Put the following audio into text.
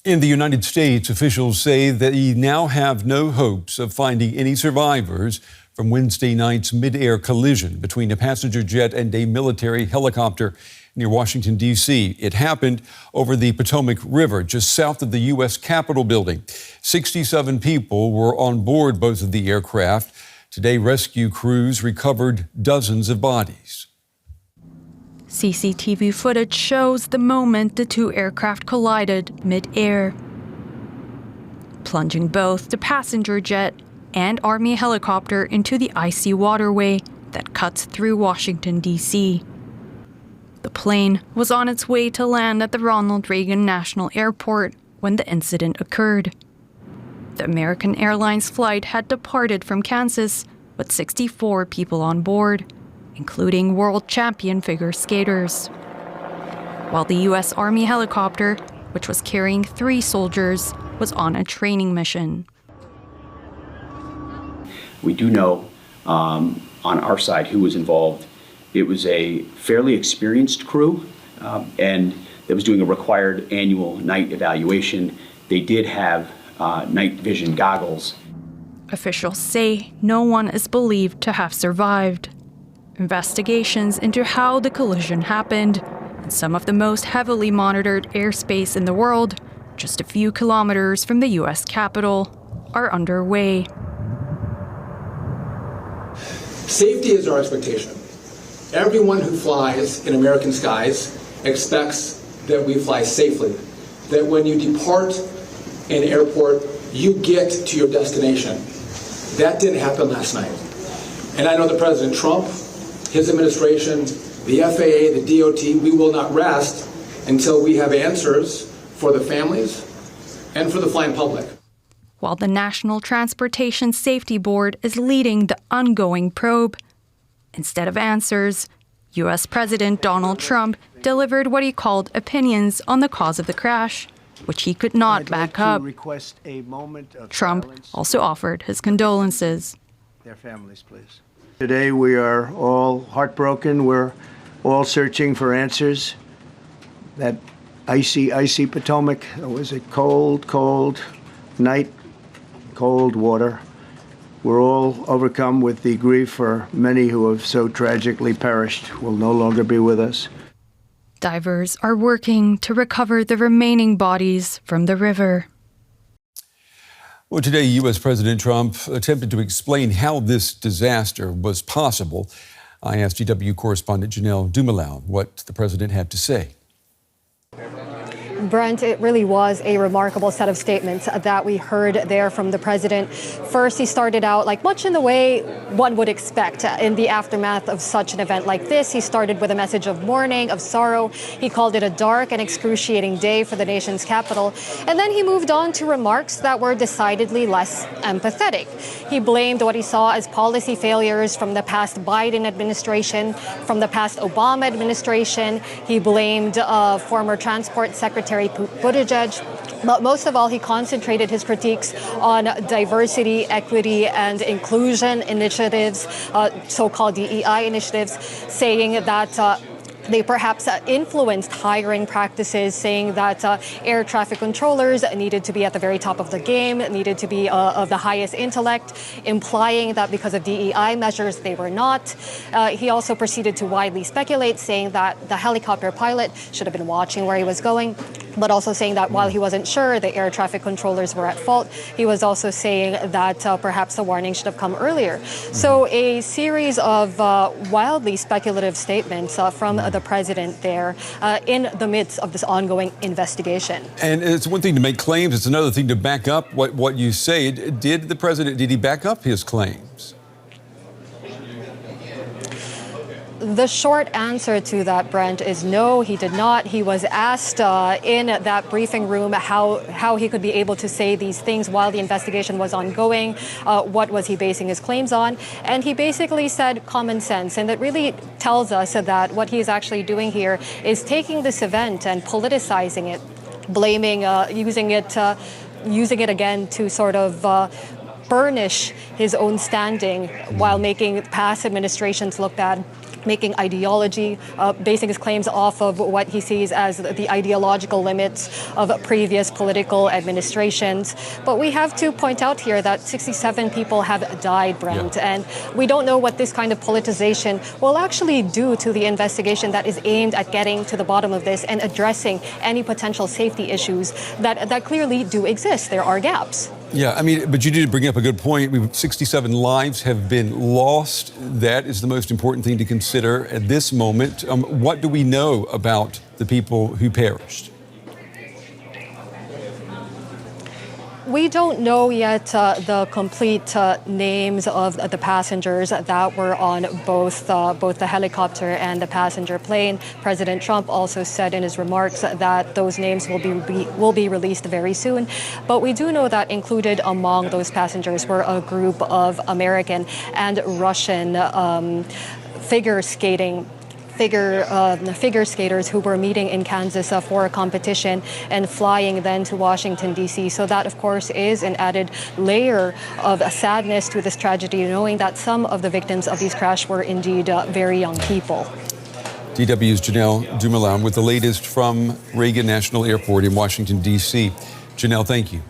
In the United States, officials say they now have no hopes of finding any survivors from Wednesday night's midair collision between a passenger jet and a military helicopter near Washington, D.C. It happened over the Potomac River, just south of the U.S. Capitol building. 67 people were on board both of the aircraft. Today, rescue crews recovered dozens of bodies. CCTV footage shows the moment the two aircraft collided mid-air, plunging both the passenger jet and Army helicopter into the icy waterway that cuts through Washington, D.C. The plane was on its way to land at the Ronald Reagan National Airport when the incident occurred. The American Airlines flight had departed from Kansas with 64 people on board, including world champion figure skaters. While the U.S. Army helicopter, which was carrying 3 soldiers, was on a training mission. We do know on our side who was involved. It was a fairly experienced crew and that was doing a required annual night evaluation. They did have night vision goggles. Officials say no one is believed to have survived. Investigations into how the collision happened in some of the most heavily monitored airspace in the world, just a few kilometers from the U.S. Capitol, are underway. Safety is our expectation. Everyone who flies in American skies expects that we fly safely, that when you depart an airport, you get to your destination. That didn't happen last night. And I know that President Trump, his administration, the FAA, the DOT, we will not rest until we have answers for the families and for the flying public. While the National Transportation Safety Board is leading the ongoing probe, instead of answers, U.S. President Donald Trump delivered what he called opinions on the cause of the crash, which he could not back up. Trump also offered his condolences. Their families, please. Today we are all heartbroken. We're all searching for answers. That icy Potomac, it was a cold night, cold water. We're all overcome with the grief for many who have so tragically perished, will no longer be with us. Divers are working to recover the remaining bodies from the river. Well, today, U.S. President Trump attempted to explain how this disaster was possible. I asked DW correspondent Janelle Dumoulin what the president had to say. Brent, it really was a remarkable set of statements that we heard there from the president. First, he started out like much in the way one would expect in the aftermath of such an event like this. He started with a message of mourning, of sorrow. He called it a dark and excruciating day for the nation's capital. And then he moved on to remarks that were decidedly less empathetic. He blamed what he saw as policy failures from the past Biden administration, from the past Obama administration. He blamed former Transport Secretary Buttigieg. But most of all, he concentrated his critiques on diversity, equity, and inclusion initiatives, so-called DEI initiatives, saying that they perhaps influenced hiring practices, saying that air traffic controllers needed to be at the very top of the game, needed to be of the highest intellect, implying that because of DEI measures, they were not. He also proceeded to widely speculate, saying that the helicopter pilot should have been watching where he was going, but also saying that while he wasn't sure the air traffic controllers were at fault, he was also saying that perhaps the warning should have come earlier. So a series of wildly speculative statements from the president there in the midst of this ongoing investigation. And it's one thing to make claims, it's another thing to back up what you say. Did he back up his claims? The short answer to that, Brent, is no, he did not. He was asked in that briefing room how he could be able to say these things while the investigation was ongoing. What was he basing his claims on? And he basically said common sense. And that really tells us that what he is actually doing here is taking this event and politicizing it, blaming, using it again to sort of burnish his own standing while making past administrations look bad. making basing his claims off of what he sees as the ideological limits of previous political administrations. But we have to point out here that 67 people have died, Brent, and we don't know what this kind of politicization will actually do to the investigation that is aimed at getting to the bottom of this and addressing any potential safety issues that clearly do exist. There are gaps. Yeah, I mean, but you did bring up a good point. 67 lives have been lost. That is the most important thing to consider at this moment. What do we know about the people who perished? We don't know yet the complete names of the passengers that were on both the helicopter and the passenger plane. President Trump also said in his remarks that those names will be released very soon. But we do know that included among those passengers were a group of American and Russian figure skaters who were meeting in Kansas for a competition and flying then to Washington, D.C. So that, of course, is an added layer of sadness to this tragedy, knowing that some of the victims of these crashes were indeed very young people. DW's Janelle Dumoulin with the latest from Reagan National Airport in Washington, D.C. Janelle, thank you.